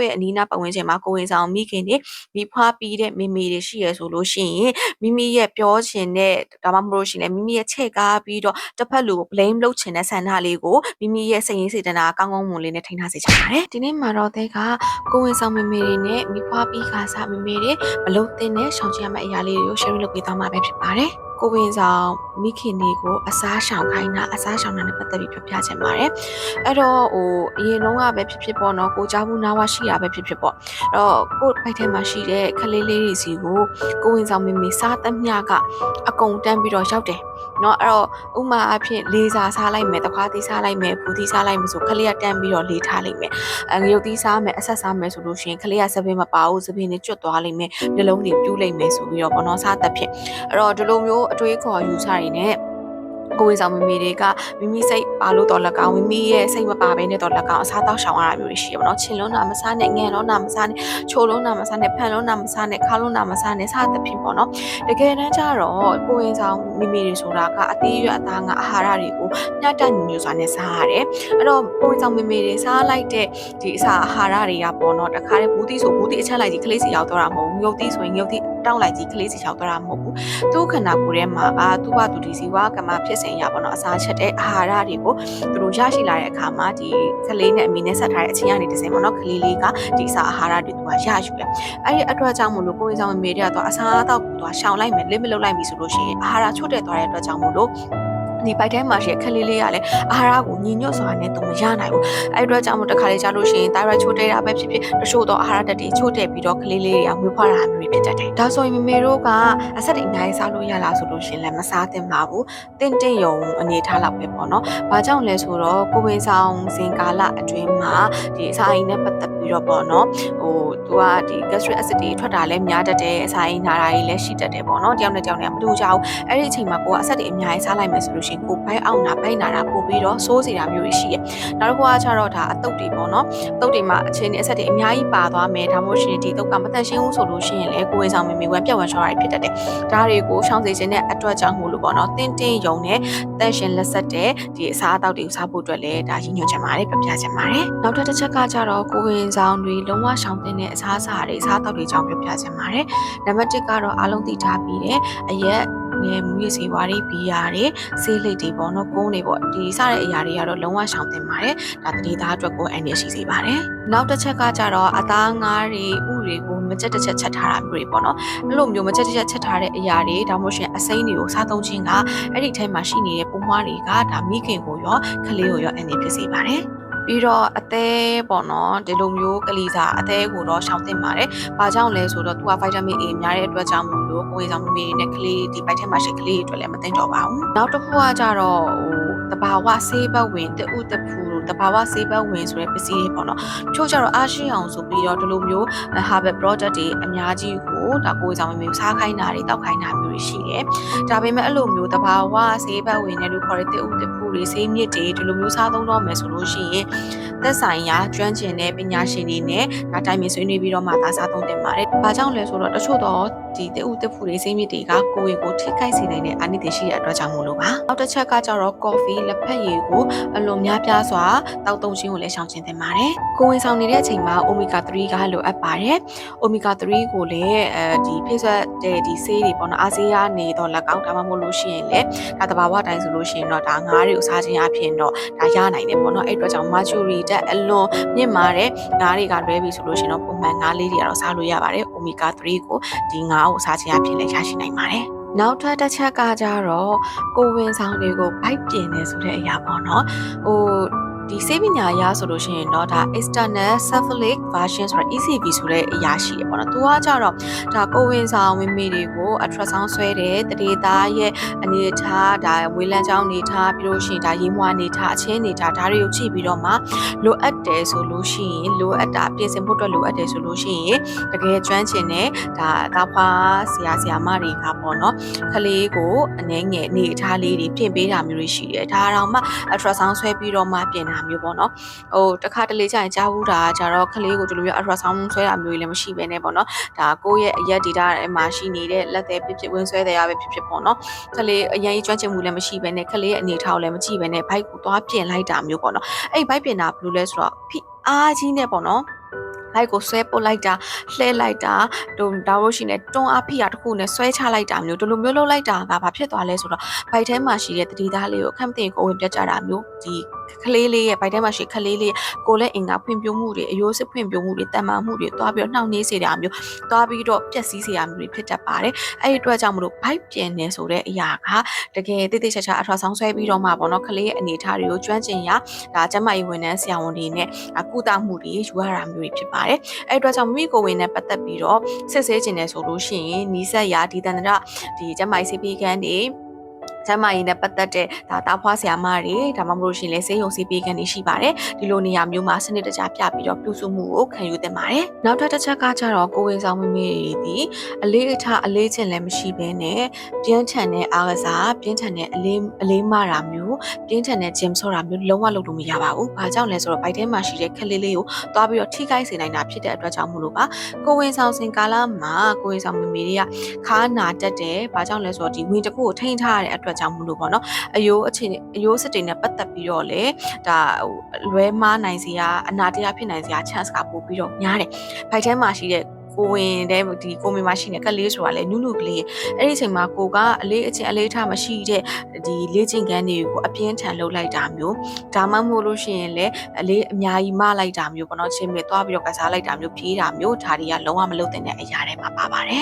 ယ့်ရဲ့အနီးနားပတ်ဝန်းကျင်မှာကိုဝင်ဆောင်မိခင်တွေမိဖွားပြီးတဲ့မိမိတွေရှိရဆိုလို့ရှိရင်မိမိရဲ့ပြောချင်တဲ့ဒါမှမဟုတ်ရှင်လည်းမိမိရဲ့ချဲ့ကားပြီးတော့တစ်ဖက်လူကို blame လုပ်ချင်တဲ့ဆန္ဒလေးကိုမိမိရဲ့စိတ်ရင်းစေတနာကောင်းကောင်းမွန်လေးနဲ့ထိန်းထားစေချင်ပါတယ်ဒီနေ့မှာတော့တဲ့ကကိုဝင်ဆောင်မိမိတွေနဲ့မိဖွားပြီးခါစားမိမိတွေမလုပ်သင့်တဲ့ရှောင်ကျဉ်ရမယ့်အရာလေးတွေကို share လုပ်ပေးသွားမှာပဲဖြစ်ပါတယ်ကိုဝင်ဆောင်မိခင်တွေကိုအစားရှောင်ခိုင်းတာအစားရှောင်တာနဲ့ပတ်သက်ပြီးပြောပြချင်ပါတယ်အဲ့တော့အရင်တုန်းကပဲဖြစ်ပေါ့နော်ကိုကြားဘူးနားဝရှိတာပဲဖြစ်ပေါ့အဲ့တော့ကို့ဖိုက်ထဲမှာရှိတဲ့ခလေးလေးတွေစီကိုဝင်ဆောင်မိမိစားသမျှကအကုန်တန်းပြီးတော့ရောက်တယ်เนาะအဲ့တော့ဥမာအဖြစ်လေးစားစားလိုက်မယ်တခွားသီးစားလိုက်မယ်ဘူးသီးစားလိုက်မယ်ဆိုခလေးကတန်းပြီးတော့လေးထားလိုက်မယ်ငရုတ်သီးစားမယ်အဆက်စားမယ်ဆိုလို့ရှိရင်ခလေးကစပင်းမပါဘူးစပင်းနဲ့ကျွတ်သွားလိုက်မယ်နှလုံးတွေပြူးလိုက်မယ်ဆိုပြီးတော့ဘောနော်စားသက်ဖြစ်အဲ့တော့ဒီလိုမျိုးအတွေးခေါ်ယူဆရည်နဲ့ကိုဝင်ဆောင်မိမိတွေကမိမိစိတ်ပါလို့တော့လက်ကောင်မိမိရဲ့စိတ်မပါဘဲနဲ့တော့လက်ကောင်အစားတောက်ရှောင်ရတာမျိုးတွေရှိရပါတော့ချင်လုံးနာမစားနဲ့ငယ်လုံးနာမစားနဲ့ချိုလုံးနာမစားနဲ့ဖန်လုံးနာမစားနဲ့ခါလုံးနာမစားနဲ့စားသက်ဖြစ်ပေါ့နော်တကယ်တမ်းကျတော့ကိုဝင်ဆောင်မိမိတွေဆိုတာကအသေးရွယ်အသားငါအာဟာရတွေကိုညှတညညစွာနဲ့စားရတယ်အဲ့တော့ကိုဝင်ဆောင်မိမိတွေစားလိုက်တဲ့ဒီအစာအာဟာရတွေကပေါ့နော်တခါတည်းဘူးသီးဆိုဘူးသီးအချက်လိုက်ကြီးကလေးစီရောက်တော့တာမဟုတ်ဘူးငုတ်သီးဆိုရင်ငုတ်သီးတောင်းလိုက်ကြီးကလေးစီရောက်တော့တာမဟုတ်ဘူးသူ့ခန္ဓာကိုယ်ထဲမှာသူ့ဘာသူဒီစီဝါကမဖြစ်စဉ်ရပေါ့နော်အစာချက်တဲ့အာဟာရတွေကိုသူတို့ရရှိလာတဲ့အခါမှာဒီကလေးနဲ့အမီနဲ့ဆက်ထားတဲ့အချင်းကနေတစ်စင်ပေါ့နော်ကလေးလေးကဒီအစာအာဟာရတွေသူကရယူတယ်အဲ့ဒီအတွက်ကြောင့်မလို့ကိုယ်ဆောင်မေတွေကတော့အစာအသောက်ကိုသူကရှောင်လိုက်မယ်လစ်မလုပ်လိုက်ပြီဆိုလို့ရှိရင်အာဟာရချွတ်တဲ့သွားတဲ့အတွက်ကြောင့်မလို့ဒီပိုက်ထဲမှာရှိတဲ့ခလေးလေးကလည်းအာဟာရကိုညီညွတ်စွာနဲ့သူမရနိုင်ဘူးအဲ့အတွက်ကြောင့်မို့တခါလေကြားလို့ရှိရင် thyroid ချိုးတဲတာပဲဖြစ်ဖြစ်တချို့တော့အာဟာရဓာတ်တွေချိုးတဲပြီးတော့ခလေးလေးတွေကမွေးဖွားတာမျိုးဖြစ်တတ်တယ်ဒါဆိုရင်မေမေတို့ကအဆက်တွေအများကြီးစားလို့ရလားဆိုလို့ရှိရင်လည်းမစားသင့်ပါဘူးတင့်ယုံအနေထားလောက်ပဲပေါ့နော်ဘာကြောင့်လဲဆိုတော့ကိုဝင်ဆောင်စဉ်ကာလအတွင်းမှာဒီအစာအိမ်နဲ့ပတ်သက်ပြီးတော့ပေါ့နော်သူကဒီ gastric acid တွေထွက်တာလည်းများတတ်တယ်အစာအိမ်နာတာတွေလည်းရှိတတ်တယ်ပေါ့နော်တယောက်နဲ့တယောက်နဲ့မတူကြဘူးအဲ့ဒီအချိန်မှာကိုကအဆက်တွေအများကြီးစားလိုက်မယ်ဆိုလို့ရှိရင်ကိုဘိုက်အောင်နာဘိုက်နာတာပို့ပြီးတော့စိုးစေတာမျိုးတွေရှိရဲ့နောက်တစ်ခုကကျတော့ဒါအတုပ်တွေပေါ့နော်တုပ်တွေမှာအချင်းအဆက်တွေအများကြီးပါသွားမယ်ဒါမှမဟုတ်ရှင်ဒီတုပ်ကမတန်ရှင်းဘူးဆိုလို့ရှိရင်လည်းကိုယ်ဆောင်မိမိဝမ်းပြောက်ဝမ်းချောတာဖြစ်တတ်တယ်ဒါတွေကိုရှောင်စေခြင်းတဲ့အတွက်ကြောင့်မို့လို့ပေါ့နော်တင်းယုံနဲ့တန်ရှင်းလက်ဆက်တဲ့ဒီအစားအသောက်တွေကိုစားဖို့အတွက်လည်းဒါရည်ညွှန်းချင်ပါတယ်ပြပြချင်ပါတယ်နောက်တစ်ချက်ကကျတော့ကိုယ်ဆောင်တွေလုံးဝရှောင်တဲ့အစားအစာတွေအစားအသောက်တွေကြောင့်ပြပြချင်ပါတယ်နံပါတ်1ကတော့အားလုံးသိထားပြီးတဲ့အရက်ငယ်မူရစေဝါတွေဘီယာတွေဆေးလိပ်တွေပေါ့နော်ကုန်းတွေပေါ့ဒီစတဲ့အရာတွေကတော့လုံးဝရှောင်သင့်ပါတယ်ဒါတတိသားအတွက်ကိုအန်ရရှိစေပါတယ်နောက်တစ်ချက်ကကြတော့အသားငါးတွေဥတွေကိုမကြက်တစ်ချက်ချက်ထားတာမျိုးတွေပေါ့နော်အဲ့လိုမျိုးမကြက်တစ်ချက်ချက်ထားတဲ့အရာတွေဒါမှမဟုတ်ရှင်အစိမ်းတွေကိုစားသုံးခြင်းကအဲ့ဒီထဲမှာရှိနေတဲ့ပုံမွားတွေကဒါမိခင်ကိုရောခလေးကိုရောအန်ရဖြစ်စေပါတယ်ပြီးတော့အသေးပေါ့နော်ဒီလိုမျိုးကလေးစားအသေးကိုတော့ရှောင်သင့်ပါတယ်။ဘာကြောင့်လဲဆိုတော့သူကဗိုက်တာမင် A များတဲ့အတွက်ကြောင့်မို့လို့ကိုယ်ဆောင်မိမိနဲ့ကလေးဒီဗိုက်ထဲမှာရှိကလေးတွေအတွက်လည်းမသိတော့ပါဘူး။နောက်တစ်ခုကကြတော့တဘာဝဆေးဘက်ဝင်တူတဖူတဘာဝဆေးဘက်ဝင်ဆိုတဲ့ပစ္စည်းတွေပေါ့နော်။ချို့ကြတော့အားရှိအောင်ဆိုပြီးတော့ဒီလိုမျိုး herbal product တွေအများကြီးကိုဒါကိုယ်ဆောင်မိမိစားခိုင်းတာတွေတောက်ခိုင်းတာမျိုးတွေရှိတယ်။ဒါပေမဲ့အဲ့လိုမျိုးတဘာဝဆေးဘက်ဝင်တဲ့လူခေါ်တဲ့တူတဖူတွေဆေးမြစ်တွေဒီလိုမျိုးစားသုံးတော့မယ်ဆိုလို့ရှိရင်သက်ဆိုင်ရာကျွမ်းကျင်တဲ့ပညာရှင်တွေနဲ့ဒါတိုင်ပင်ဆွေးနွေးပြီးတော့မှသာစားသုံးတင်ပါတယ်။ဘာကြောင့်လဲဆိုတော့တချို့တော့ဒီတဦးတက်ဖူတွေစိမ့်မြစ်တွေကကိုယ်ဝင်ကိုထိခိုက်စေနိုင်တဲ့အာနိသင်ရှိတဲ့အတွက်ကြောင့်မို့လို့ပါ။နောက်တစ်ချက်ကကျတော့ coffee လက်ဖက်ရည်ကိုအလွန်များပြားစွာတောက်သုံးခြင်းကိုလည်းရှောင်ကျဉ်သင့်ပါတယ်။ကိုယ်ဝင်ဆောင်နေတဲ့အချိန်မှာ omega 3ကလိုအပ်ပါတယ်။ omega 3ကိုလည်းဒီဖိစက်တဲ့ဒီဆေးတွေပေါ့နော်အာဆေးကနေတော့လက်ကောက်ဒါမှမဟုတ်လို့ရှိရင်လည်းဒါတဘာဝတိုင်းဆိုလို့ရှိရင်တော့ဒါငါးတွေကိုစားခြင်းအပြင်တော့ဒါရနိုင်တယ်ပေါ့နော်အဲ့အတွက်ကြောင့် mercury တက်အလွန်မြင့်မာတဲ့ငါးတွေကလွဲပြီဆိုလို့ရှိရင်တော့ပုံမှန်ငါးလေးတွေကတော့စားလို့ရပါတယ် omega 3ကိုဒီငါးကိုစားခြင်းအပြင်လည်းရရှိနိုင်ပါတယ်နောက်ထပ်တစ်ချက်ကကြတော့ကိုဝင်ဆောင်တွေကိုဗိုက်ပြင်နေဆိုတဲ့အရာပေါ့နော်ဒီဆေးပညာအရဆိုလို့ရှိရင်တော့ဒါ external cephalic version ဆိုတော့ ECV ဆိုတဲ့အရာရှိရပေါ့နော်။သူကကြတော့ဒါကိုဝင်ဆောင်မိမိတွေကို ultrasound ဆွဲတဲ့တရေသားရဲ့အနေထားဒါဝေးလန်းချောင်းအနေထားပြီးလို့ရှိရင်ဒါရေမွှားအနေထားအချင်းအနေထားဒါတွေကိုကြည့်ပြီးတော့မှလိုအပ်တယ်ဆိုလို့ရှိရင်လိုအပ်တာပြင်ဆင်ဖို့အတွက်လိုအပ်တယ်ဆိုလို့ရှိရင်တကယ်ကျွမ်းကျင်တဲ့ဒါသားဖွားဆရာမတွေကပေါ့နော်။ခလေးကိုအနည်းငယ်အနေထားလေးတွေပြင်ပေးတာမျိုးတွေရှိတယ်။ဒါတောင်မှ ultrasound ဆွဲပြီးတော့မှပြင်တာမျိုးပေါ့နော်တခါတလေကြာရင်ကြားဘူးတာကြတော့ခလေးကိုဒီလိုမျိုး ultrasound ဆွဲတာမျိုးလည်းမရှိဘဲနဲ့ပေါ့နော်ဒါကိုယ့်ရဲ့အရက် data ထဲမှာရှိနေတဲ့လက်သေးဖြစ်ဖြစ်ဝင်ဆွဲတဲ့ရပဲဖြစ်ဖြစ်ပေါ့နော်ခလေးအရင်ကျွမ်းကျင်မှုလည်းမရှိဘဲနဲ့ခလေးရဲ့အနေထားကိုလည်းမကြည့်ဘဲနဲ့ဘိုက်ကိုသွားပြင်လိုက်တာမျိုးပေါ့နော်အဲ့ဘိုက်ပြင်တာဘယ်လိုလဲဆိုတော့ဖိအားကြီးနဲ့ပေါ့နော် လိုက်ကိုဆွဲပုတ်လိုက်တာလှဲလိုက်တာတို့ဒါလို့ရှိနေတွန်းအားဖိအားတစ်ခုနဲ့ဆွဲချလိုက်တာမျိုးဒီလိုမျိုးလုပ်လိုက်တာကဘာဖြစ်သွားလဲဆိုတော့ဘိုက်ထဲမှာရှိတဲ့တတိသားလေးကိုအခက်မသိကိုဝင်ပြတ်ကြတာမျိုးဒီကလေးလေးရဲ့ဘိုက်ထဲမှာရှိကလေးလေးကိုလည်းအင်္ဂါဖွံ့ဖြိုးမှုတွေအယိုးစစ်ဖွံ့ဖြိုးမှုတွေတန်မာမှုတွေတွားပြီးတော့နှောင့်နှေးစေတာမျိုးတွားပြီးတော့ပျက်စီးစေတာမျိုးတွေဖြစ်တတ်ပါတယ်အဲ့ဒီအတွက်ကြောင့်မလို့ဘိုက်ပြင်နေဆိုတဲ့အရာကတကယ်တိတိကျကျအထွာဆောင်ဆွဲပြီးတော့မှပေါ့နော်ကလေးရဲ့အနေအထားတွေကိုကျွမ်းကျင်ရဒါကျမကြီးဝန်ထမ်းဆရာဝန်တွေနဲ့ကုသမှုတွေယူရတာမျိုးတွေဖြစ်ပါတယ်အဲ့အတွက်ကြောင့်မိမိကိုယ်ဝင်နဲ့ပတ်သက်ပြီးတော့စစ်ဆေးခြင်းနဲ့ဆိုလို့ရှိရင်နီးစပ်ရာဒီတန်တရဒီကျမကြီးစီပီကန်တွေကျမကြီးနဲ့ပတ်သက်တဲ့ဒါတာဖွားဆရာမတွေဒါမှမဟုတ်ရှင်လဲဆေးရုံစီပီကန်တွေရှိပါတယ်ဒီလိုနေရာမျိုးမှာစနစ်တကျပြပြီးတော့ပြုစုမှုကိုခံယူသင့်ပါတယ်နောက်ထပ်တစ်ချက်ကကျတော့ကိုယ်ဝင်ဆောင်မိမိတွေဒီအလေးအထားအလေးချင်းလည်းမရှိဘဲနဲ့ပြင်းထန်တဲ့အားကစားပြင်းထန်တဲ့အလေးမတာမျိုးပြင်းထန်တဲ့ဂျင်ဆော့တာမျိုးလုံးဝလုပ်လို့မရပါဘူးဘာကြောင့်လဲဆိုတော့ဘိုက်ထဲမှာရှိတဲ့ခက်လေးလေးကိုသွားပြီးတော့ထိခိုက်စေနိုင်တာဖြစ်တဲ့အတွက်ကြောင့်မို့လို့ပါကိုယ်ဝင်ဆောင်စဉ်ကာလမှာကိုယ်ဝင်ဆောင်မိမိတွေကခါနာတက်တယ်ဘာကြောင့်လဲဆိုတော့ဒီဝင်တစ်ခုကိုထိန်းထားရတဲ့အတွက်ကြောင့်မို့လို့ပေါ့နော်အယိုးစစ်တွေနဲ့ပတ်သက်ပြီးတော့လေဒါလွဲမားနိုင်စရာအနာတရားဖြစ်နိုင်စရာ chance ကပို့ပြီးတော့များတယ်ဘိုက်ထဲမှာရှိတဲ့ကိုဝင်တဲ့ဒီကိုမင်မရှိတဲ့ကလေးဆိုတာလေနုနုကလေးအဲ့ဒီအချိန်မှာကိုကအလေးအချင်းအလေးထားမရှိတဲ့ဒီလေ့ကျင့်ခန်းတွေကိုအပြင်းထန်လုပ်လိုက်တာမျိုးဒါမှမဟုတ်လို့ရှိရင်လည်းအလေးအများကြီးမလိုက်တာမျိုးပေါ့နော်ချင်းမြသွားပြီးတော့ကစားလိုက်တာမျိုးဖြေးတာမျိုးဒါတွေကလုံးဝမလုပ်တဲ့အရာတွေမှာပါပါတယ်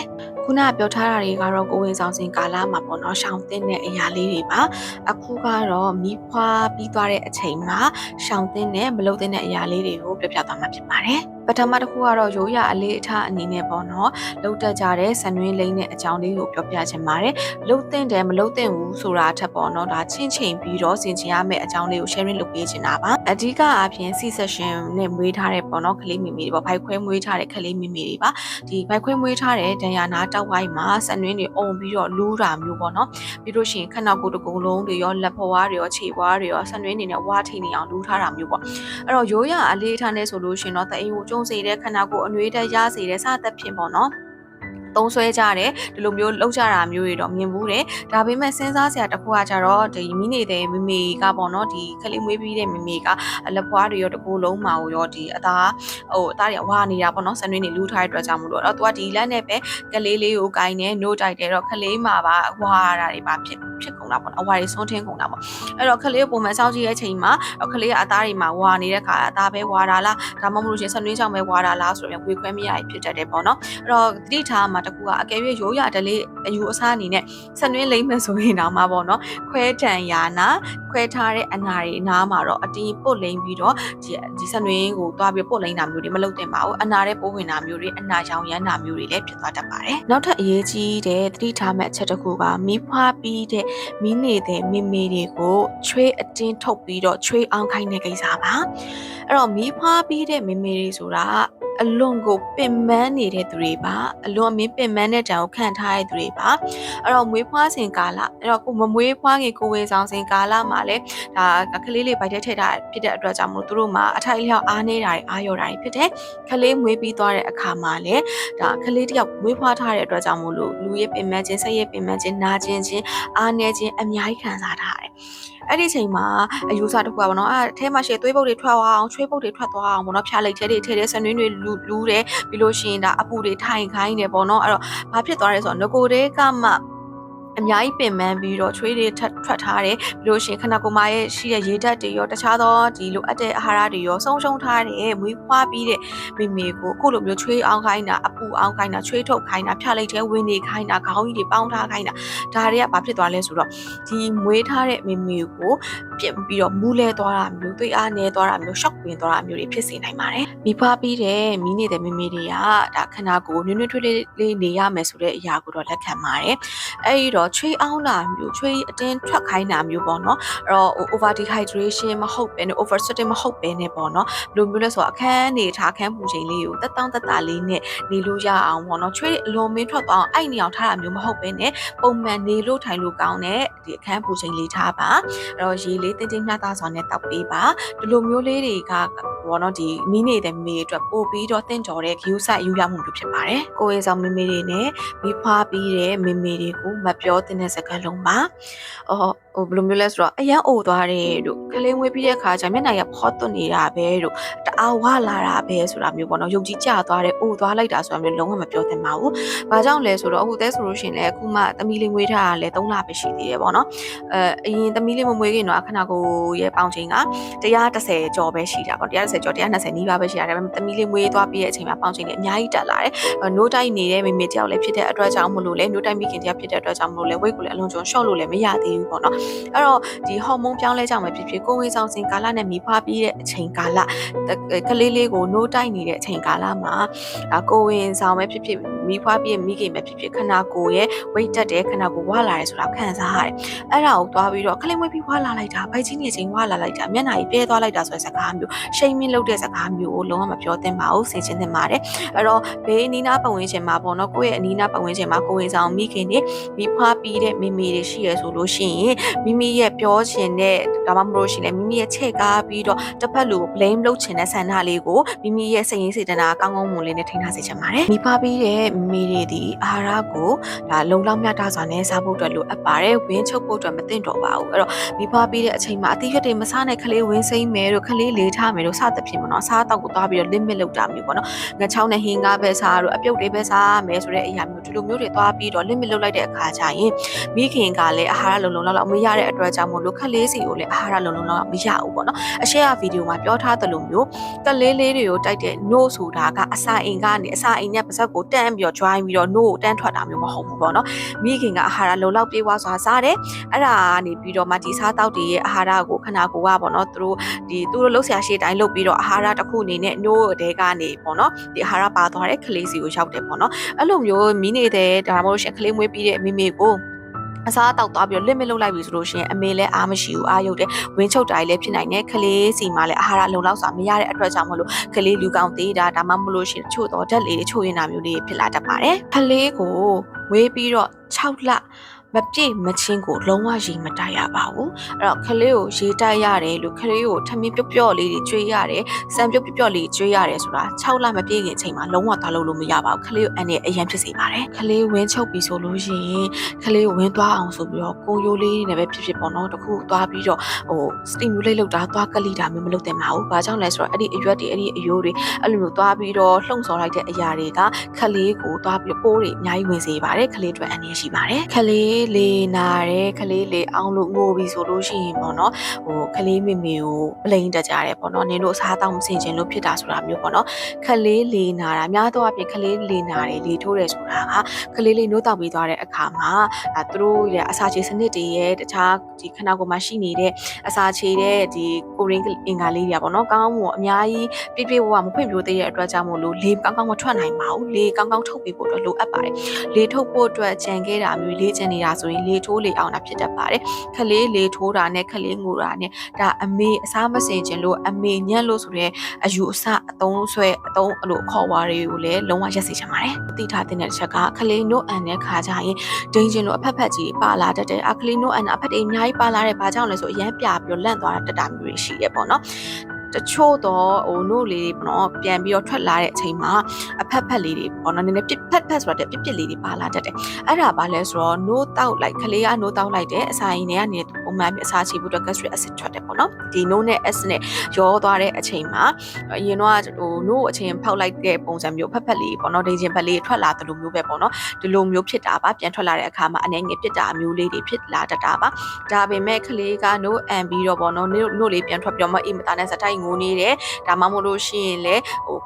ခုနပြောထားတာတွေကတော့ကိုဝင်ဆောင်စဉ်ကာလမှာပေါ့နော်ရှောင်သင့်တဲ့အရာလေးတွေပါအခုကတော့မီးဖွားပြီးသွားတဲ့အချိန်မှာရှောင်သင့်တဲ့မလုပ်သင့်တဲ့အရာလေးတွေကိုပြပြသွားမှာဖြစ်ပါတယ်ပထမတစ်ခုကတော့ရိုးရာအလေးအထားအနေနဲ့ပေါ့နော်လှုပ်တက်ကြတဲ့ဆန်နွေးလိမ့်တဲ့အကြောင်းလေးကိုပြောပြချင်ပါတယ်လှုပ်သင့်တယ်မလှုပ်သင့်ဘူးဆိုတာအထက်ပေါ့နော်ဒါချင်းချင်းပြီးတော့ဆင်ခြင်ရမယ့်အကြောင်းလေးကို sharing လုပ်ပေးချင်တာပါအဓိကအားဖြင့် C section နဲ့မွေးထားတဲ့ပေါ့နော်ကလေးမိမိတွေပေါ့ဘိုက်ခွဲမွေးထားတဲ့ကလေးမိမိတွေပါဒီဘိုက်ခွဲမွေးထားတဲ့ဒဏ်ရာနာတောက်ဝိုင်းမှာဆန်နွေးတွေအုံပြီးတော့လူးတာမျိုးပေါ့နော်ပြီးလို့ရှိရင်ခဏကိုယ်တစ်ကိုယ်လုံးတွေရောလက်ဖွားတွေရောခြေဖွားတွေရောဆန်နွေးနေနဲ့ဝါထိနေအောင်လူးထားတာမျိုးပေါ့အဲ့တော့ရိုးရာအလေးအထားနဲ့ဆိုလို့ရှိရင်တော့တအိမ်ကိုကျုံစေတဲ့ခဏကိုအနှွေးတက်ရစေတဲ့စသဖြင့်ပေါ့နော်သုံးဆွဲကြတယ်ဒီလိုမျိုးလောက်ကြတာမျိုးတွေတော့မြင်ဘူးတယ်ဒါပေမဲ့စဉ်းစားစရာတစ်ခုကကြတော့ဒီမိနေတဲ့မမေကပေါ့နော်ဒီခလေးမွေးပြီးတဲ့မမေကလက်ဖွားတွေရောတကူလုံးမှာရောဒီအသားတွေဝါနေတာပေါ့နော်ဆန်နွေးနေလူးထားတဲ့အတွက်ကြောင့်မလို့တော့သူကဒီလက်နဲ့ပဲကလေးလေးကိုကိုင်းနေနို့တိုက်တယ်တော့ခလေးမှာပါဝါတာတွေပါဖြစ်ကုန်တာပေါ့အဝါတွေဆုံးထင်းကုန်တာပေါ့အဲ့တော့ခလေးကိုပုံမှန်စောင့်ကြည့်တဲ့အချိန်မှာခလေးကအသားတွေမှာဝါနေတဲ့ခါအသားပဲဝါတာလားဒါမှမဟုတ်ရှင်ဆန်နွေးကြောင့်ပဲဝါတာလားဆိုတော့ဝေခွဲမရဖြစ်တတ်တယ်ပေါ့နော်အဲ့တော့သတိထားမှာတကူကအကယ်၍ရိုးရတလေးအယူအဆအနေနဲ့ဆန်နွေးလိမ့်မယ်ဆိုရင်တော့မှာပေါ့နော်ခွဲထန်ရာနာခွဲထားတဲ့အနာတွေအနာမှာတော့အတင်းပုတ်လိမ့်ပြီးတော့ဒီဆန်နွေးကိုတွားပြီးပုတ်လိမ့်တာမျိုးတွေမလုပ်သင့်ပါဘူးအနာတဲ့ပိုးဝင်တာမျိုးတွေအနာရောင်ရမ်းတာမျိုးတွေလည်းဖြစ်သွားတတ်ပါတယ်နောက်ထပ်အရေးကြီးတဲ့သတိထားမယ့်အချက်တစ်ခုကမီးဖွားပြီးတဲ့မီးနေတဲ့မိမိတွေကိုချွေးအတင်းထုတ်ပြီးတော့ချွေးအောင်ခိုင်းတဲ့ကိစ္စပါအဲ့တော့မီးဖွားပြီးတဲ့မိမိတွေဆိုတာအလွန်ကိုပင်ပန်းနေတဲ့သူတွေပါအလွန်အမင်းပင်ပန်းတဲ့တံကိုခံထားရတဲ့သူတွေပါအဲ့တော့မွေးဖွားစဉ်ကာလအဲ့တော့ကိုမမွေးဖွားခင်ကိုဝေဆောင်စဉ်ကာလမှာလည်းဒါကလေးလေးဗိုက်ထဲထည့်ထားဖြစ်တဲ့အတွက်ကြောင့်မို့သူတို့မှာအထိုက်အလျောက်အားနေတာတွေအားရောတာတွေဖြစ်တယ်ကလေးမွေးပြီးသွားတဲ့အခါမှာလည်းဒါကလေးတယောက်မွေးဖွားထားတဲ့အတွက်ကြောင့်မို့လို့လူရဲ့ပင်ပန်းခြင်းဆက်ရဲ့ပင်ပန်းခြင်းနာကျင်ခြင်းအားနည်းခြင်းအများကြီးခံစားထားရတယ်အဲ့ဒီအချိန်မှာအယူဆတစ်ခုပါဘောနော်အဲထဲမှာရှေ့သွေးပုတ်တွေထွက်သွားအောင်ချွေးပုတ်တွေထွက်သွားအောင်ဘောနော်ဖျားလိုက်ထဲတွေဆန်တွင်းတွေလူးတယ်ပြီးလို့ရှိရင်ဒါအပူတွေထိုင်ခိုင်းတယ်ပေါ့နော်အဲ့တော့ဘာဖြစ်သွားလဲဆိုတော့ငကိုတဲကမှအများကြီးပင်ပန်းပြီးတော့ချွေးတွေထွက်ထားတယ်ပြီးလို့ရှိရင်ခန္ဓာကိုယ်မှာရဲ့ရှိတဲ့ရေဓာတ်တွေရောတခြားသောဒီလိုအပ်တဲ့အာဟာရတွေရောဆုံးရှုံးထားတယ်မွေးဖွားပြီးတဲ့မိမိကိုအခုလိုမျိုးချွေးအောင်ခိုင်းတာအပူအောင်ခိုင်းတာချွေးထုတ်ခိုင်းတာဖျားလိုက်တဲ့ဝင်နေခိုင်းတာခေါင်းကြီးတွေပေါင်းထားခိုင်းတာဒါတွေကဘာဖြစ်သွားလဲဆိုတော့ဒီမွေးထားတဲ့မိမိကိုပြစ်ပြီးတော့မူးလဲသွားတာမျိုးသွေးအားနည်းသွားတာမျိုးရှော့ဝင်သွားတာမျိုးတွေဖြစ်စေနိုင်ပါတယ်မိဖွားပြီးတဲ့မိနေတဲ့မိမိတွေကဒါခန္ဓာကိုယ်နွေ့နွေ့ထွေးလေးနေရမယ်ဆိုတဲ့အရာကိုတော့လက်ခံပါတယ်အဲ့ဒီတော့ချွေးအောင်လာမျိုးချွေးအတင်းထွက်ခိုင်းတာမျိုးပေါ့နော်အဲ့တော့ over dehydration မဟုတ်ပဲနဲ့ over sweating မဟုတ်ပဲနဲ့ပေါ့နော်ဘယ်လိုမျိုးလဲဆိုတော့အခန်းနေထားခန်းပူချိန်လေးကိုတက်တောင့်တက်တာလေးနဲ့နေလို့ရအောင်ပေါ့နော်ချွေးအလွန်မင်းထွက်သွားအောင်အဲ့နေအောင်ထားတာမျိုးမဟုတ်ပဲနဲ့ပုံမှန်နေလို့ထိုင်လို့ကောင်းတဲ့ဒီအခန်းပူချိန်လေးထားပါအဲ့တော့ရေလေးတင်းတင်းမျှသားစွာနဲ့တောက်ပေးပါဒီလိုမျိုးလေးတွေက ဘောနော်ဒီမိနေတဲ့မိမိအတွက်ပို့ပြီးတော့တင့်တော်တဲ့ view site ယူရမှုမျိုးဖြစ်ပါတယ်ကိုယ်ဝင်ဆောင်မိမိတွေနဲ့မိဖွားပြီးတဲ့မိမိတွေကိုမပြောတဲ့စကားလုံးပါဘယ်လိုမျိုးလဲဆိုတော့အရန်အိုသွားတယ်တို့ကလေးဝေးပြီးတဲ့အခါကျမျက်နှာရဖော့သွနေတာပဲတို့တအားဝလာတာပဲဆိုတာမျိုးပေါ့နော်ယုံကြည်ကြသွားတယ်အိုသွားလိုက်တာဆိုတာမျိုးလုံးဝမပြောသင့်ပါဘူး။ဘာကြောင့်လဲဆိုတော့အခုတဲဆိုလို့ရှိရင်လည်းအခုမှသမီးလေးမွေးထားတာလည်း3လပဲရှိသေးတယ်ပေါ့နော်။အရင်သမီးလေးမမွေးခင်တော့ခဏကိုရဲ့ပေါင်ချိန်က130ကျော်ပဲရှိတာပေါ့130ကျော်120နီးပါးပဲရှိတာဒါပေမဲ့သမီးလေးမွေးသွားပြီးတဲ့အချိန်မှာပေါင်ချိန်လည်းအများကြီးတက်လာတယ်။နိုးတိုက်နေတဲ့မိမိတယောက်လည်းဖြစ်တဲ့အတွက်ကြောင့်မလို့လေနိုးတိုက်မိခင်တယောက်ဖြစ်တဲ့အတွက်ကြောင့်မလို့လေဝိတ်ကိုလည်းအလုံးစုံရှော့လို့လည်းမရသေးဘူးပေါ့နော်။အဲ့တော့ဒီဟော်မုန်းပြောင်းလဲကြမှာဖြစ်ဖြစ်ကိုယ်ဝင်ဆောင်စဉ်ကာလနဲ့မိဖွားပြီးတဲ့အချိန်ကာလကလေးလေးကိုနိုးတိုက်နေတဲ့အချိန်ကာလမှာကိုယ်ဝင်ဆောင်ပဲဖြစ်ဖြစ်မိဖွားပြီးမိခင်ပဲဖြစ်ဖြစ်ခန္ဓာကိုယ်ရဲ့ဝိတ်တက်တဲ့ခန္ဓာကိုယ်ဝါလာတယ်ဆိုတာခံစားရတယ်အဲ့ဒါကိုသွားပြီးတော့ခလေးမွေးပြီးဝါလာလိုက်တာဘိုက်ကြီးနေချင်းဝါလာလိုက်တာမျက်နှာကြီးပြဲသွားလိုက်တာဆိုတဲ့စကားမျိုးရှိန်မင်းလုပ်တဲ့စကားမျိုးကိုလုံးဝမပြောသင့်ပါဘူးဆင်ခြင်သင့်ပါတယ်အဲ့တော့ဘေးအနီးနားပတ်ဝန်းကျင်မှာပေါ့နော်ကိုယ့်ရဲ့အနီးနားပတ်ဝန်းကျင်မှာကိုယ်ဝင်ဆောင်မိခင်တွေမိဖွားပြီးတဲ့မိမိတွေရှိရဆိုလို့ရှိရင်မိမိရဲ့ပြောချင်တဲ့ဒါမှမဟုတ်ရှင်လေမိမိရဲ့ချဲ့ကားပြီးတော့တစ်ဖက်လူ blame လုပ်ချင်တဲ့ဆန္ဒလေးကိုမိမိရဲ့စိတ်ရင်းစေတနာကောင်းကောင်းမွန်လေးနဲ့ထိန်းထားစေချင်ပါတယ်မိဖွားပြီးတဲ့မိတွေဒီအာဟာရကိုဒါလုံလောက်မျှတစွာနဲ့စားဖို့အတွက်လိုအပ်ပါတယ်ဝင်းချုပ်ဖို့အတွက်မသင့်တော်ပါဘူးအဲ့တော့မိဖွားပြီးတဲ့အချိန်မှာအသီးရွက်တွေမစားနဲ့ခလေးဝင်းစိမ့်မယ်တို့ခလေးလေးထားမယ်တို့စသဖြင့်ပေါ့နော်စားတောက်ကိုသွားပြီးတော့ limit လုပ်တာမျိုးပေါ့နော်ငချောင်းနဲ့ဟင်းကားပဲစားတို့အပြုတ်တွေပဲစားမယ်ဆိုတဲ့အရာမျိုးဒီလိုမျိုးတွေသွားပြီးတော့ limit လုပ်လိုက်တဲ့အခါကျရင်မိခင်ကလည်းအာဟာရလုံလုံလောက်မရတဲ့အတွက်ကြောင့်မို့လို့ခလေးစီကိုလည်းအာဟာရလုံလုံလောက်မရဘူးပေါ့နော်အရှေ့ကဗီဒီယိုမှာပြောထားသလိုမျိုးကလေးလေးတွေကိုတိုက်တဲ့ no ဆိုတာကအစာအိမ်ကနေအစာအိမ်နဲ့ပါဇက်ကိုတန်းပြီးတော့ join ပြီးတော့ no ကိုတန်းထွက်တာမျိုးမဟုတ်ဘူးပေါ့နော်မိခင်ကအာဟာရလုံလောက်ပြေးွားစွာစားတယ်အဲ့ဒါကနေပြီးတော့မှဒီစားတောက်တွေရဲ့အာဟာရကိုခနာကိုကပေါ့နော်သူတို့လှုပ်ရှားရှေ့တိုင်းလုပ်ပြီးတော့အာဟာရတစ်ခုအနေနဲ့ no တဲကနေပေါ့နော်ဒီအာဟာရပါသွားတဲ့ကလေးစီကိုရောက်တယ်ပေါ့နော်အဲ့လိုမျိုးမိနေတဲ့ဒါမှမဟုတ်ရှင်ကလေးမွေးပြီးတဲ့အမိကိုအစားတောက်သွားပြီးတော့ limit လုပ်လိုက်ပြီဆိုလို့ရှိရင်အမေလည်းအားမရှိဘူးအားရုပ်တယ်ဝင်းချုပ်တာလည်းဖြစ်နိုင်တယ်ခလေးစီမှာလည်းအာဟာရလုံလောက်စွာမရတဲ့အတွက်ကြောင့်မလို့ခလေးလူကောင်းသေးတာဒါမှမဟုတ်လို့ရှိရင်ချို့တော့ဓာတ်လေးချို့ရင်တာမျိုးလေးဖြစ်လာတတ်ပါတယ်ခလေးကိုဝေးပြီးတော့6လမပြည့်မချင်းကိုလုံးဝရေမတိုက်ရပါဘူးအဲ့တော့ခလေးကိုရေတိုက်ရတယ်လို့ခလေးကိုထမင်းပျော့ပျော့လေးတွေကျွေးရတယ်စံပျော့ပျော့လေးကျွေးရတယ်ဆိုတာ6လမပြည့်ခင်အချိန်မှာလုံးဝသွားလို့မရပါဘူးခလေးကိုအန်နဲ့အရင်ဖြစ်စေပါတယ်ခလေးဝင်းချုပ်ပြီးဆိုလို့ရှိရင်ခလေးကိုဝင်းသွားအောင်ဆိုပြီးတော့ကိုရိုးလေးတွေနဲ့ပဲဖြစ်ဖြစ်ပေါ့နော်တခုသွားပြီးတော့stimulate လုပ်တာသွားကလိတာမျိုးမလုပ်သင့်ပါဘူးဘာကြောင့်လဲဆိုတော့အဲ့ဒီအရွက်တွေအဲ့ဒီအယိုးတွေအဲ့လိုမျိုးသွားပြီးတော့လှုံ့ဆော်လိုက်တဲ့အရာတွေကခလေးကိုသွားပြီးပိုးတွေအများကြီးဝင်စေပါတယ်ခလေးအတွက်အန်ရရှိပါတယ်ခလေးလေးနာတယ်ခလေးလေးအောင်လို့ငိုပြီးဆိုလို့ရှိရင်ပေါ့နော်ခလေးမိမိကိုပလိန်တက်ကြတယ်ပေါ့နော်နင်တို့အစားတောက်မစင်ချင်လို့ဖြစ်တာဆိုတာမျိုးပေါ့နော်ခလေးလေးနာတာများသောအားဖြင့်ခလေးလေးနာတယ်လေထိုးတယ်ဆိုတာကခလေးလေးနိုးတောက်ပြီးသွားတဲ့အခါမှာသူတို့ရဲ့အစာချေစနစ်တွေရဲ့တခြားဒီခနာကိုမှရှိနေတဲ့အစာချေတဲ့ဒီကိုရင်းအင်္ဂါလေးတွေပေါ့နော်ကောင်းကောင်းမွန်အများကြီးပြည့်ပြည့်ဝဝမဖွင့်ပြသေးတဲ့အတွက်ကြောင့်မို့လို့လေကောင်းကောင်းမထွက်နိုင်ပါဘူးလေကောင်းကောင်းထုတ်ပြီးဖို့အတွက်လိုအပ်ပါတယ်လေထုတ်ဖို့အတွက်ကြံခဲ့တာမျိုးလေ့ကျင့်နေတာဆိုရင်လေထိုးလေအောင်တာဖြစ်တတ်ပါတယ်ခလေးလေထိုးတာနဲ့ခလေးငိုတာနဲ့ဒါအမေအစားမစင်ခြင်းလို့အမေညံ့လို့ဆိုတဲ့အယူအဆအသုံးဆွဲအသုံးအဲ့လိုခေါ်ဝါတွေကိုလည်းလုံးဝရက်စေချင်ပါတယ်သိထားတဲ့တစ်ချက်ကခလေးနို့အန်တဲ့ခါကျရင်ဒိန်ချင်းလို့အဖက်ဖက်ကြီးပါလာတတ်တယ်အခလေးနို့အန်အဖက်တွေအများကြီးပါလာတယ်ဘာကြောင့်လဲဆိုအရန်ပြပြီးတော့လန့်သွားတာတက်တာမျိုးတွေရှိရပေါ့နော်တချို့တော့နို့လေးတွေပေါ့နော်ပြန်ပြီးတော့ထွက်လာတဲ့အချိန်မှာအဖက်ဖက်လေးတွေပေါ့နော်နည်းနည်းဖက်ဆိုတော့ပြစ်လေးတွေပါလာတတ်တယ်အဲ့ဒါဘာလဲဆိုတော့နို့တောက်လိုက်ခလေးကနို့တောက်လိုက်တဲ့အစာရင်းတွေကနေပုံမှန်အစာချေဖို့အတွက် gastric acid ထွက်တယ်ပေါ့နော်ဒီနို့နဲ့ acid နဲ့ရောသွားတဲ့အချိန်မှာအရင်တော့နို့အချိန်ဖောက်လိုက်တဲ့ပုံစံမျိုးဖက်လေးပေါ့နော်ဒိန်ချင်းဖက်လေးထွက်လာတဲ့လိုမျိုးပဲပေါ့နော်ဒီလိုမျိုးဖြစ်တာပါပြန်ထွက်လာတဲ့အခါမှာအနေငယ်ဖြစ်တာမျိုးလေးတွေဖြစ်လာတတ်တာပါဒါပေမဲ့ခလေးကနို့အန်ပြီးတော့ပေါ့နော်နို့လေးပြန်ထွက်ပြီးတော့မှအိမ်မသားနဲ့စတိုက်ငိုနေတယ်ဒါမှမဟုတ်လို့ရှိရင်လေ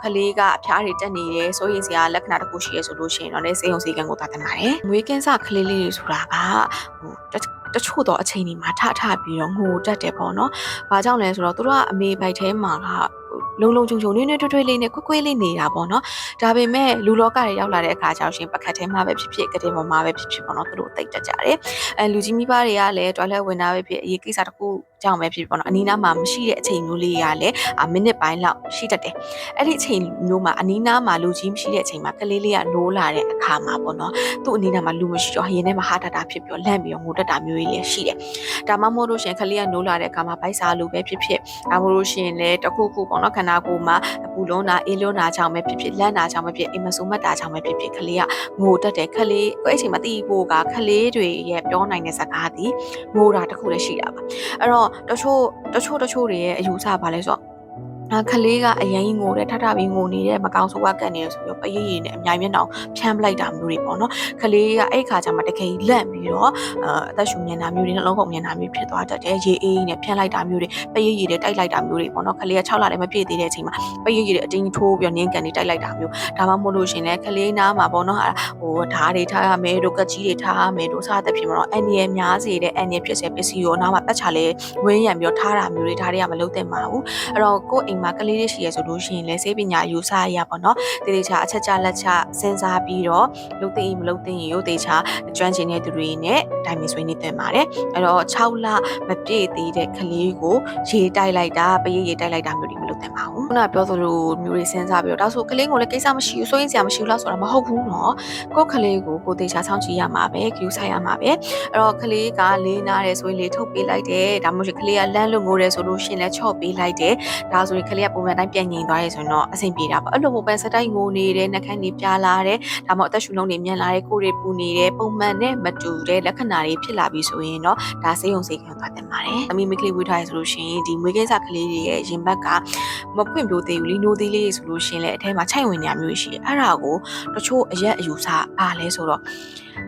ခလေးကအဖျားတွေတက်နေတယ်ဆိုရင်စရာလက္ခဏာတစ်ခုရှိရဆိုလို့ရှိရင်တော့လေစေုံစေကန်ကိုသာတင်ပါတယ်ငွေကင်းစခလေးလေးတွေဆိုတာကတချို့တော့အချိန်ဒီမှာထပြီးတော့ငိုတက်တယ်ပေါ့နော်။ဘာကြောင့်လဲဆိုတော့သူတို့ကအမေဘိုက်ထဲမှာကလုံလုံချုံချုံနွေးနွေးထွေးလေးနဲ့ခွေးလေးနေတာပေါ့နော်။ဒါပေမဲ့လူလောကတွေရောက်လာတဲ့အခါကျတော့ရှင်ပကတ်ထဲမှာပဲဖြစ်ဖြစ်ကတိပေါ်မှာပဲဖြစ်ဖြစ်ပေါ့နော်သူတို့တိတ်တက်ကြတယ်။လူကြီးမိဘတွေကလည်းတွားလက်ဝင်တာပဲဖြစ်အရေးကိစ္စတစ်ခု ကြောင့်ပဲဖြစ်ပေါ့နော်အနီးနားမှာမရှိတဲ့အချိန်မျိုးလေးရလဲမိနစ်ပိုင်းလောက်ရှိတတ်တယ်အဲ့ဒီအချိန်မျိုးမှာအနီးနားမှာလူကြီးမရှိတဲ့အချိန်မှာကလေးလေးကနိုးလာတဲ့အခါမှာပေါ့နော်သူ့အနီးနားမှာလူမရှိတော့ရင်ထဲမှာဟာတာဖြစ်ပြီးလန့်ပြီးငိုတတ်တာမျိုးကြီးလည်းရှိတယ်ဒါမှမဟုတ်လို့ရှင်ကလေးကနိုးလာတဲ့အခါမှာဗိုက်စာလိုပဲဖြစ်ဒါမှမဟုတ်လို့ရှင်လည်းတခုခုပေါ့နော်ခန္ဓာကိုယ်မှာပူလုံးတာအေးလုံးတာကြောင့်ပဲဖြစ်လန့်တာကြောင့်ပဲဖြစ်အိမ်မဆိုးမတ်တာကြောင့်ပဲဖြစ်ကလေးကငိုတတ်တယ်ကလေးအဲ့အချိန်မှာတီးဖို့ကကလေးတွေရဲ့ပြောနိုင်တဲ့စကားသည်ငိုတာတခုလည်းရှိတာပါအဲ့တော့တချို့တွေရဲ့အယူဆပါလဲဆိုတော့ခလေးကအရင်ငိုတယ်ထထပြီးငိုနေတဲ့မကောင်းဆိုးဝါကတ်နေရဆိုပြီးပရိရည်နဲ့အများကြီးမျက်နှာဖြန်းပလိုက်တာမျိုးတွေပေါ့နော်ခလေးကအဲ့ခါကျမှတကယ်လန့်ပြီးတော့အသက်ရှူမျက်နှာမျိုးတွေနှလုံးကုန်မျက်နှာမျိုးဖြစ်သွားတတ်တယ်ရေအေးနဲ့ဖြန်းလိုက်တာမျိုးတွေပရိရည်တွေတိုက်လိုက်တာမျိုးတွေပေါ့နော်ခလေးက6လလည်းမပြည့်သေးတဲ့အချိန်မှာပရိရည်တွေအတင်းထိုးပြီးနင်းကန်တွေတိုက်လိုက်တာမျိုးဒါမှမဟုတ်လို့ရှင်လဲခလေးနားမှာပေါ့နော်ဓာတ်တွေထားရမယ်တို့ကကြီးတွေထားရမယ်တို့စသဖြင့်ပေါ့နော်အန်နီရများစေတဲ့အန်နီဖြစ်စေပစ္စည်းကိုနားမှာပတ်ချလဲဝင်းရံပြီးတော့ထားတာမျိုးတွေဒါတွေကမလုပ်သင့်ပါဘူးအဲ့တော့ကိုယ့်အိမ်မှာကလေးလေးရှိရဆိုလို့ရှိရင်လည်းစေပညာယူဆရပါတော့တေချာအချက်ချလက်ချစဉ်းစားပြီးတော့လုပ်သိမလုပ်သိရင်ရုပ်တေချာကျွမ်းကျင်တဲ့သူတွေနဲ့တိုင်ပင်ဆွေးနွေးသင့်ပါတယ်အဲ့တော့6လမပြည့်သေးတဲ့ကလေးကိုရေတိုက်လိုက်တာပရိရေတိုက်လိုက်တာမျိုးတွေမလုပ်သင့်ပါဘူးခုနပြောသလိုမျိုးတွေစဉ်းစားပြီးတော့ဒါဆိုကလေးကိုလည်းကိစ္စမရှိဘူးစိုးရင်စရာမရှိဘူးလားဆိုတာမဟုတ်ဘူးနော်ကိုယ့်ကလေးကိုတေချာစောင့်ကြည့်ရမှာပဲကြည့်ဆိုင်ရမှာပဲအဲ့တော့ကလေးကလေးနားတယ်ဆိုရင်လေးထုတ်ပေးလိုက်တယ်ဒါမှမဟုတ်ကလေးကလန့်လို့ငိုတယ်ဆိုလို့ရှိရင်လည်းချော့ပေးလိုက်တယ်ဒါဆိုရင်ကလေးကပုံမှန်တိုင်းပြန်ငြိမ်သွားရဲဆိုရင်တော့အဆင်ပြေတာပေါ့အဲ့လိုပုံမှန်စတိုက်ငိုနေတယ်နှက်ခမ်းတွေပြားလာတယ်ဒါမှမဟုတ်အသက်ရှူလုံးတွေမြန်လာတယ်ကိုယ်တွေပူနေတယ်ပုံမှန်နဲ့မတူတဲ့လက္ခဏာတွေဖြစ်လာပြီဆိုရင်တော့ဒါဆေးရုံဆေးခန်းသွားတင်ပါတယ်အမိမိကလေးဝေးထားရဆိုလို့ရှိရင်ဒီမွေးကင်းစကလေးတွေရဲ့ရင်ဘက်ကမဖွင့်ပြိုးသေးဘူးလीနိုးသေးလေးဆိုလို့ရှိရင်လည်းအထဲမှာခြိုက်ဝင်နေရမျိုးရှိတယ်အဲ့ဒါကိုတချို့အရက်အယူဆပါလဲဆိုတော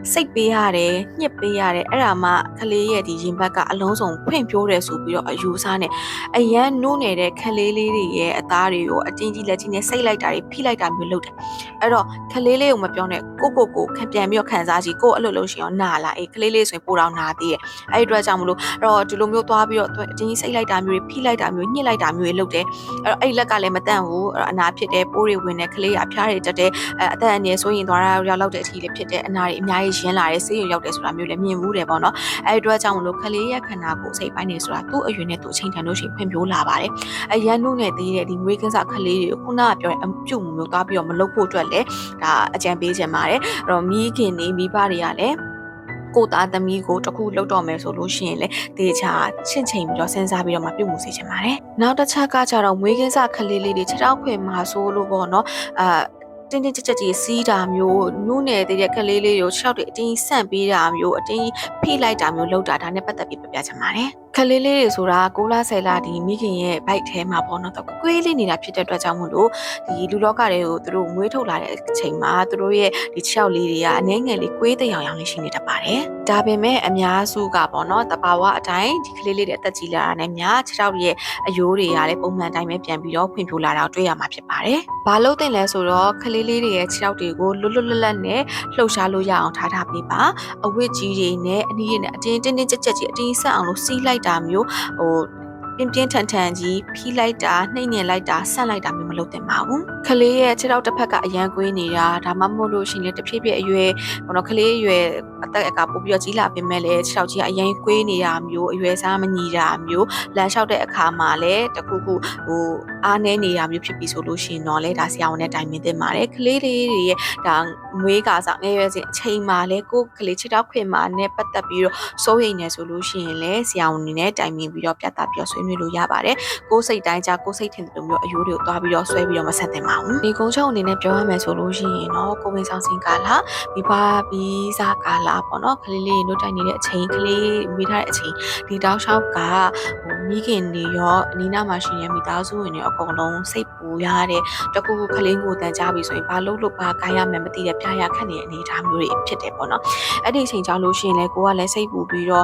့စိတ်ပေးရတယ်ညှစ်ပေးရတယ်အဲ့ဒါမှကလေးရဲ့ဒီရင်ဘက်ကအလုံးစုံဖွင့်ပြိုးတယ်ဆိုပြီးတော့အယူဆနဲ့အရန်နိုးနေတဲ့ကလေးလေးတွေရဲ့အသားတွေကိုအတင်းကြီးလက်ကြီးနဲ့စိတ်လိုက်တာတွေဖိလိုက်တာမျိုးလုပ်တယ်အဲ့တော့ကလေးလေးကိုမပြောနဲ့ကိုခံပြန်ပြီးတော့ခံစားကြည့်ကိုအဲ့လိုလုပ်ရှင်ရောနာလာအေးကလေးလေးဆိုရင်ပိုတော့နာသေးတယ်အဲ့ဒီအတွက်ကြောင့်မလို့အဲ့တော့ဒီလိုမျိုးသွားပြီးတော့အတင်းကြီးစိတ်လိုက်တာမျိုးတွေဖိလိုက်တာမျိုးညှစ်လိုက်တာမျိုးတွေလုပ်တယ်အဲ့တော့အဲ့လက်ကလည်းမတန့်ဘူးအဲ့တော့အနာဖြစ်တယ်ပိုးတွေဝင်တယ်ကလေးကအဖျားတွေတက်တယ်အသက်အန္တရာယ်ဆိုရင်သွားတာရောက်တဲ့အထိလေးဖြစ်တယ်အနာတွေအများကြီးရင်းလာတယ်ဆေးရုံရောက်တယ်ဆိုတာမျိုးလည်းမြင်မှုတယ်ပေါ့နော်အဲ့ဒီအတွက်ကြောင့်မလို့ကလေးရဲ့ခန္ဓာကိုယ်စိတ်ပိုင်းနေဆိုတာသူ့အရွယ်နဲ့သူ့အချိန်တန်လို့ရှိရင်ဖွံ့ဖြိုးလာပါတယ်အရန်နုနဲ့သေးတဲ့ဒီမွေးကင်းစကလေးတွေကိုခုနကပြောတဲ့အပြုတ်မျိုးသွားပြီးတော့မလုပ်ဖို့အတွက်လည်းဒါအကြံပေးချင်ပါတယ်အဲ့တော့မိခင်နေမိဘတွေကလည်းကိုသားသမီးကိုတခုလှုပ်တော့မယ်ဆိုလို့ရှိရင်လေတေချာချင့်ချိန်ပြီးတော့စဉ်းစားပြီးတော့မှပြုတ်မှုစေချင်ပါတယ်နောက်တစ်ချက်ကကြတော့မွေးကင်းစကလေးလေးတွေခြေထောက်ခွေမှာဆိုလို့ပေါ့နော်တင်းတင်းကြပ်ကြပ်ကြီးစီးတာမျိုးနုနယ်တဲ့ကလေးလေးကို6တွေအတင်းဆန့်ပေးတာမျိုးအတင်းဖိလိုက်တာမျိုးလုပ်တာဒါနဲ့ပတ်သက်ပြီးပြပြချင်ပါတယ်ကလေးလေးတွေဆိုတာ6လ10လဒီမိခင်ရဲ့ဘိုက်ထဲမှာပေါ့နော်တော့ကွေးလေးနေတာဖြစ်တဲ့အတွက်ကြောင့်မို့လို့ဒီလူလောကတွေကိုသူတို့မွေးထုတ်လာတဲ့အချိန်မှာသူတို့ရဲ့ဒီ6လေးတွေကအနှဲငယ်လေးကွေးတဲ့ရောင်လေးရှိနေတတ်ပါတယ်ဒါပေမဲ့အများစုကပေါ့နော်တဘာဝအတိုင်းဒီကလေးလေးတွေအသက်ကြီးလာတာနဲ့များ6ရဲ့အယိုးတွေကလည်းပုံမှန်တိုင်းပဲပြန်ပြီးတော့ဖွံ့ဖြိုးလာတာတွေ့ရမှာဖြစ်ပါတယ်ဘာလို့တင်လဲဆိုတော့ကလေးလေးတွေရဲ့6တွေကိုလွတ်လွတ်လပ်လပ်နဲ့လှုပ်ရှားလို့ရအောင်ထားပေးပါအဝတ်ကြီးတွေနဲ့အနည်းနဲ့အတင်းတင်းကြပ်ကြပ်ကြီးအတင်းဆက်အောင်လို့စီးလိုက်တာမျိုးပြင်းထန်ကြီးဖိလိုက်တာနှိမ့်ညင်လိုက်တာဆန့်လိုက်တာမျိုးမလုပ်သင့်ပါဘူးကလေးရဲ့ခြေထောက်တစ်ဖက်ကအရန်ကွေးနေတာဒါမှမဟုတ်လို့ရှိရင်တဖြည်းဖြည်းအရွယ်ဘောနော်ကလေးအရွယ်အသက်ကပို့ပြီးတော့ကြီးလာပြင်မဲ့လေခြေထောက်ကြီးကအရန်ကွေးနေတာမျိုးအရွယ်စားမညီတာမျိုးလမ်းလျှောက်တဲ့အခါမှာလည်းတခုခုအားနည်းနေတာမျိုးဖြစ်ပြီးဆိုလို့ရှိရင်တော့လေဒါဆရာဝန်နဲ့တိုင်ပင်သင့်ပါတယ်ကလေးတွေရဲ့ဒါမွေးကာစားငယ်ရွယ်စဉ်အချိန်မှာလေကိုကလေးခြေထောက်ခွင်မှာနဲ့ပတ်သက်ပြီးတော့စိုးရိမ်နေဆိုလို့ရှိရင်လေဆရာဝန်နဲ့တိုင်ပင်ပြီးတော့ပြသပြီးတော့ဆွေးနွေးလို့ရပါတယ်ကိုယ်စိတ်တိုင်းကြကိုယ်စိတ်ထင်တယ်လို့မျိုးအယိုးတွေကိုတွားပြီးတော့ဆွဲပြီးတော့မဆက်သင့်ပါဘူးဒီကုန်းချုပ်အနေနဲ့ပြောရမယ်ဆိုလို့ရှိရင်တော့ကိုဝင်ဆောင်စင်ကာလမိဘပြီးစားကာလပေါ့နော်ကလေးလေးနှုတ်တိုင်နေတဲ့အချိန်ကလေးမိထားတဲ့အချိန်ဒီတောက်လျှောက်ကမိခင်တွေရောအနီးနားမှာရှိတဲ့မိသားစုဝင်တွေအကုန်လုံးစိတ်ပူရတဲ့တကူကလေးကိုတန်ကြပြီဆိုရင်ဘာလို့ဘာကိုင်းရမယ်မသိတဲ့ပြားရခက်နေတဲ့အနေအထားမျိုးတွေဖြစ်တယ်ပေါ့နော်အဲ့ဒီအချိန်ကြောင့်လို့ရှိရင်လည်းကိုကလည်းစိတ်ပူပြီးတော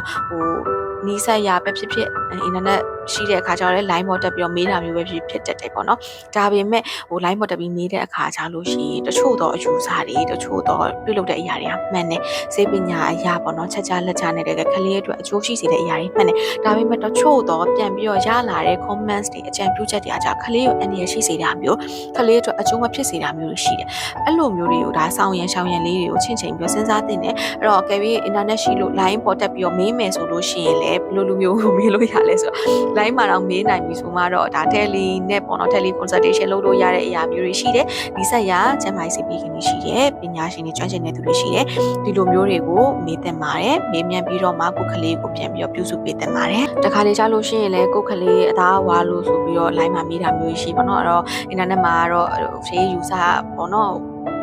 ့နီးစပ်ရပဲဖြစ်ဖြစ်အင်တာနက်ရှိတဲ့အခါကျတော့ line ပေါ်တက်ပြီးတော့မေးတာမျိုးပဲဖြစ်တတ်တယ်ပေါ့နော်ဒါပေမဲ့line ပေါ်တက်ပြီးမေးတဲ့အခါကျလို့ရှိရင်တချို့တော့အယူဆတွေတချို့တော့ပြုလုပ်တဲ့အရာတွေကမှန်တယ်စေပညာအရာပေါ့နော်ချက်ချလက်ချနေတဲ့ကလေးအတွက်အကျိုးရှိစေတဲ့အရာတွေမှန်တယ်ဒါပေမဲ့တချို့တော့ပြန်ပြီးတော့ရလာတဲ့ comments တွေအကြံပြုချက်တွေအကြကလေးကိုအန္တရာယ်ရှိစေတာမျိုးကလေးအတွက်အကျိုးမဖြစ်စေတာမျိုးရှိတယ်အဲ့လိုမျိုးတွေကိုဒါဆောင်ရန်ရှောင်ရန်လေးတွေကိုချင့်ချိန်ပြီးစဉ်းစားသင့်တယ်အဲ့တော့ကဲပြီး internet ရှိလို့ line ပေါ်တက်ပြီးတော့မေးမယ်ဆိုလို့ရှိရင်လေ လဲဘယ်လိုလူမျိုးကိုမေးလို့ရလဲဆိုတော့ line မှာတော့မေးနိုင်ပြီဆိုမှတော့ဒါ tele နဲ့ပေါ့နော် tele consultation လုပ်လို့ရတဲ့အရာမျိုးတွေရှိတယ်ဒီဆက်ရကျန်းမာရေးဆေးပေးခင်ရှိတယ်ပညာရှင်တွေကျွမ်းကျင်တဲ့သူတွေရှိတယ်ဒီလိုမျိုးတွေကိုမေးသင့်ပါတယ်မေးမြန်းပြီးတော့မှကိုယ်ကလေးကိုပြန်ပြီးတော့ပြုစုပေးသင့်ပါတယ်တခါလေကြားလို့ရှိရင်လည်းကိုယ်ကလေးအသားဝါလို့ဆိုပြီးတော့ line မှာမေးတာမျိုးရှိပေါ့နော်အဲ့တော့ internet မှာတော့ရှေး user ပေါ့နော်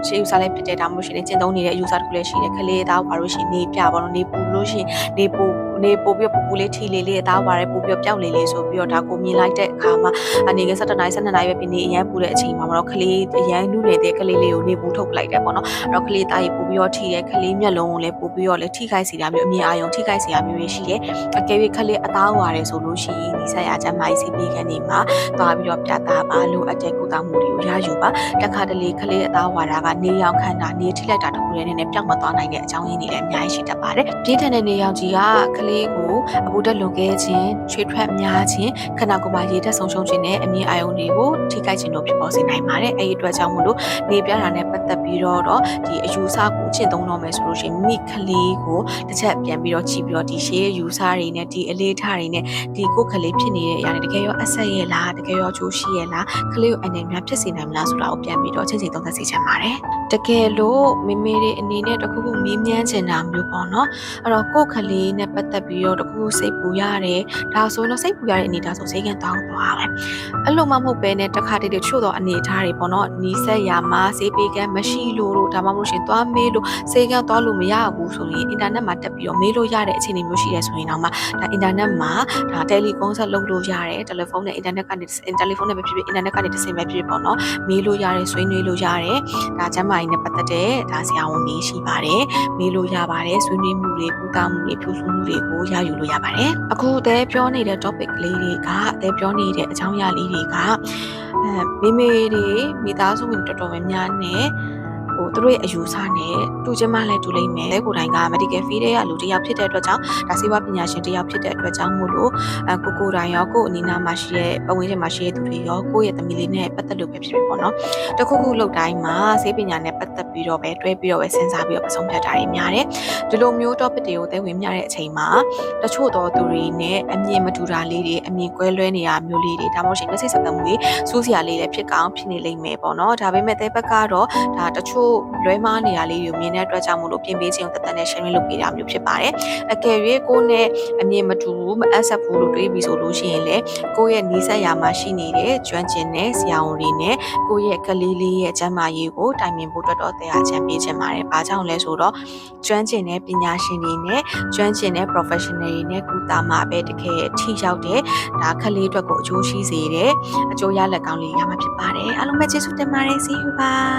ရှေး user လည်းဖြစ်တဲ့ဒါမှမဟုတ်ရှင်ကျင့်သုံးနေတဲ့ user တခုလည်းရှိတယ်ခလေးသားဝါလို့ရှိရင်နေပြပေါ့နော်နေပူလို့ရှိရင်နေပူပြီးပူလေးထီလေးအသားဝါရဲပူပြီးပျောက်လေးဆိုပြီးတော့ဒါကိုမြင်လိုက်တဲ့အခါမှာအနေက7 နာရီ12 နာရီပဲဖြစ်နေအရန်ပူတဲ့အချိန်မှာတော့ခလေးအရန်နုနေတဲ့ခလေးလေးကိုနေပူထုတ်လိုက်တယ်ပေါ့နော်အဲ့တော့ခလေးသားကြီးပူပြီးတော့ထီတယ်ခလေးမျက်လုံးကိုလည်းပူပြီးတော့လည်းထိခိုက်စေတာမျိုးအမြင်အာရုံထိခိုက်စေတာမျိုးတွေရှိတယ်အကယ်၍ခလေးအသားဝါရဲဆိုလို့ရှိရင်ဒီဆက်ရကျန်းမာရေးဆေးပေးခန်းနေမှာသွားပြီးတော့ပြသပါလို့အကျက်ကုသမှုတွေကိုရယူပါတခါတလေခလေးအသားဝါတာကနေရောင်ခန်းတာနေထိလိုက်တာတခုလည်းနဲ့ပြောင်းမသွားနိုင်တဲ့အကြောင်းရင်းတွေလည်းအများကြီးရှိတတ်ပါတယ်ပြင်းထန်တဲ့နေရောင်ကြီးကခလေးကိုအပူဓာတ်လွန်ကဲခြင်းချွေးထွက်များခြင်းခန္ဓာကိုယ်မှာရေဓာတ်ဆုံးရှုံးခြင်းနဲ့အမြင်အာရုံတွေကိုထိခိုက်ခြင်းတို့ဖြစ်ပေါ်စေနိုင်ပါတယ်အဲဒီအတွက်ကြောင့်မို့လို့နေပြတာနဲ့ပတ်သက်ပြီးတော့ဒီအယူဆကိုကျင့်သုံးတော့မယ်ဆိုလို့ရှိရင်မိခလေးကိုတစ်ချက်ပြန်ပြီးတော့ကြည့်ပြီးတော့ဒီရှေးယူဆတွေနဲ့ဒီအလေးထားတွေနဲ့ဒီကိုယ်ခလေးဖြစ်နေတဲ့အရာတွေတကယ်ရောအဆက်ရဲ့လားတကယ်ရောချိုးရှိရဲ့လားခလေးကိုအနေများဖြစ်စေနိုင်မလားဆိုတာကိုပြန်ပြီးတော့ချိန်သုံးသပ်စေချင်ပါတယ်တကယ်လို့မိမေတွေအနေနဲ့တခုခုမေးမြန်းချင်တာမျိုးပေါ့နော်အဲ့တော့ကိုယ်ခလေးနဲ့ပတ်သက်ပြီးတော့တခုစိတ်ပူရတယ်ဒါဆိုရင်တော့စိတ်ပူရတဲ့အနေဒါဆိုစိတ်ကတောင်းသွားပဲအဲ့လိုမှမဟုတ်ပဲနဲ့တခါတည်းချို့တော့အနေထားတွေပေါ့နော်နီးစက်ရမှာဆေးပေးကမ်းမရှိလို့တို့ဒါမှမဟုတ်ရှင်သွားမေးလို့ဆေးကမ်းသွားလို့မရဘူးဆိုရင်အင်တာနက်မှာတက်ပြီးတော့မေးလို့ရတဲ့အခြေအနေမျိုးရှိရဲဆိုရင်တော့မှဒါအင်တာနက်မှာဒါတယ်လီဖုန်းဆက်လုပ်လို့ရတယ်တယ်လီဖုန်းနဲ့အင်တာနက်ကနေတယ်လီဖုန်းနဲ့ပဲဖြစ်ဖြစ်အင်တာနက်ကနေတစ်ဆင့်ပဲဖြစ်ဖြစ်ပေါ့နော်မေးလို့ရတယ်ဆွေးနွေးလို့ရတယ်ဒါကျမ်းမာရေးနဲ့ပတ်သက်တဲ့ဒါဆရာဝန်ကြီးရှိပါတယ်မေးလို့ရပါတယ်ဆွေးနွေးမှုတွေကုသမှုတွေဖြူစမှုတွေကိုရယူလို့ရပါတယ်အခုအသေးပြောနေတဲ့ topic လေးတွေကအသေးပြောနေတဲ့အကြောင်းအရာလေးတွေကမိမေတွေမိသားစုဝင်တော်တော်များများနဲ့သူတို့ရဲ့အယူဆနဲ့တူချင်မှလည်းတူလိမ့်မယ်ကိုယ်တိုင်က medical field ရဲ့လူတစ်ယောက်ဖြစ်တဲ့အတွက်ကြောင့်ဒါဆေးဝါးပညာရှင်တစ်ယောက်ဖြစ်တဲ့အတွက်ကြောင့်မို့လို့ကိုတိုင်ရောကိုအနီးနားမှာရှိတဲ့ပတ်ဝန်းကျင်မှာရှိတဲ့သူတွေရောကိုယ့်ရဲ့သမီးလေးနဲ့ပတ်သက်လို့ပဲဖြစ်ဖြစ်ပေါ့နော်တခုခုလောက်တိုင်းမှာဆေးပညာနဲ့ပတ်သက်ပြီးတော့ပဲတွဲပြီးတော့ပဲစဉ်းစားပြီးတော့ပဆုံးဖြတ်တာတွေများတယ်ဒီလိုမျိုး topic တွေကိုသင်ဝင်မြတဲ့အချိန်မှာတချို့သောသူတွေနဲ့အမြင်မတူတာလေးတွေအမြင်ကွဲလွဲနေတာမျိုးလေးတွေဒါမှမဟုတ်ရှင်မျက်စိစပ်သမှုတွေစိုးစရာလေးလည်းဖြစ်ကောင်းဖြစ်နေလိမ့်မယ်ပေါ့နော်ဒါပေမဲ့တဲ့ဘက်ကတော့ဒါတချို့လွဲမားနေရလေးတွေကိုမြင်တဲ့အတွက်ကြောင့်မို့လို့ပြင်ပေးခြင်းကိုတသက်နဲ့ sharing လုပ်ပေးတာမျိုးဖြစ်ပါတယ်အကယ်၍ကိုယ်နဲ့အမြင်မတူဘူးမ accept ဘူးလို့တွေးပြီးဆိုလို့ရှိရင်လေကိုယ့်ရဲ့နီးစပ်ရာမှာရှိနေတဲ့ကျွမ်းကျင်တဲ့ဆရာဝန်တွေနဲ့ကိုယ့်ရဲ့ကလေးလေးရဲ့ကျန်းမာရေးကိုတိုင်ပင်ဖို့အတွက်တော့တရားချမ်းပေးခြင်းပါတယ်။ဘာကြောင့်လဲဆိုတော့ကျွမ်းကျင်တဲ့ပညာရှင်တွေနဲ့ကျွမ်းကျင်တဲ့ professional တွေနဲ့ကုသမှာပဲတကယ်ထိရောက်တဲ့ဒါကလေးအတွက်ကိုအကျိုးရှိစေတဲ့အကျိုးရလဒ်ကောင်းလေးရမှာဖြစ်ပါတယ်။အားလုံးပဲကျေးဇူးတင်ပါတယ် see you ပါ